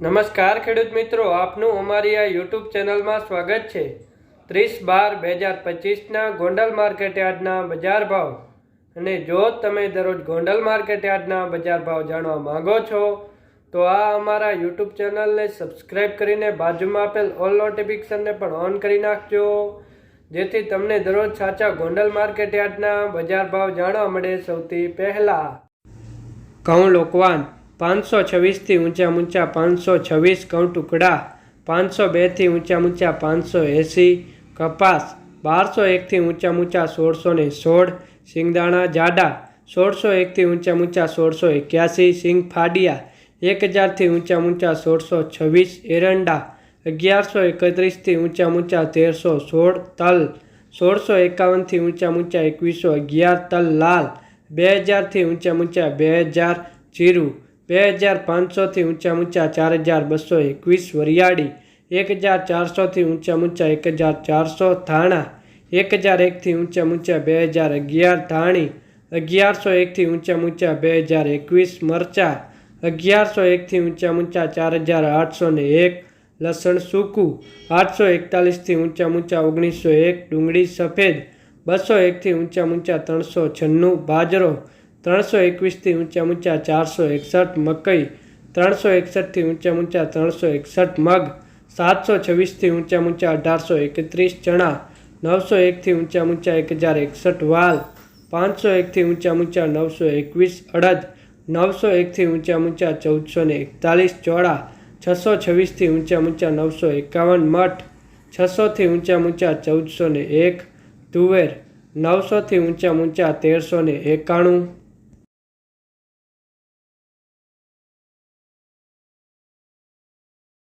નમસ્કાર ખેડૂત મિત્રો, આપનું અમારી આ યુટ્યુબ ચેનલમાં સ્વાગત છે। 30/12/2025ના ગોંડલ માર્કેટ યાર્ડના બજાર ભાવ અને જો તમે દરરોજ ગોંડલ માર્કેટ યાર્ડના બજાર ભાવ જાણવા માંગો છો તો આ અમારા યુટ્યુબ ચેનલને સબસ્ક્રાઈબ કરીને બાજુમાં આપેલ ઓલ નોટિફિકેશનને પણ ઓન કરી નાખજો, જેથી તમને દરરોજ સાચા ગોંડલ માર્કેટ યાર્ડના બજાર ભાવ જાણવા મળે। સૌથી પહેલા ઘઉં લોકવાન 526 થી ઊંચા 526, ઘઉં ટુકડા 502 થી ઊંચા 580, કપાસ 1201 થી ઊંચા 1616, સિંગદાણા જાડા 1601 થી ઊંચા 1681, સિંગ ફાડિયા 1000 થી ઊંચા 1626, એરંડા 1131 થી ઊંચા 1316, તલ 1651 થી ઊંચા 2111, તલ લાલ 2000 થી ઊંચા 2000, જીરું 2500 થી ઊંચા 4221, વરિયાળી 1400 થી ઊંચા 1400, ધાણા 1001 થી ઊંચા 2011, ધાણી 1101 થી ઊંચા 2021, મરચા 1101 થી ઊંચા 4801, લસણ સૂકું 841 થી ઊંચા 1901, ડુંગળી સફેદ 201 થી ઊંચા 396, બાજરો 321 થી ઊંચા 461, મકઈ 361 થી ઊંચા 361, મગ 726 થી ઊંચા 1831, ચણા 901 થી ઊંચા 1061, વાલ 501 થી ઊંચા 921, અડદ 901 થી ઊંચા 1441, ચોળા 626 થી ઊંચા 951, મઠ 600 થી ઊંચા 1401, તુવેર 900 થી ઊંચા 1391,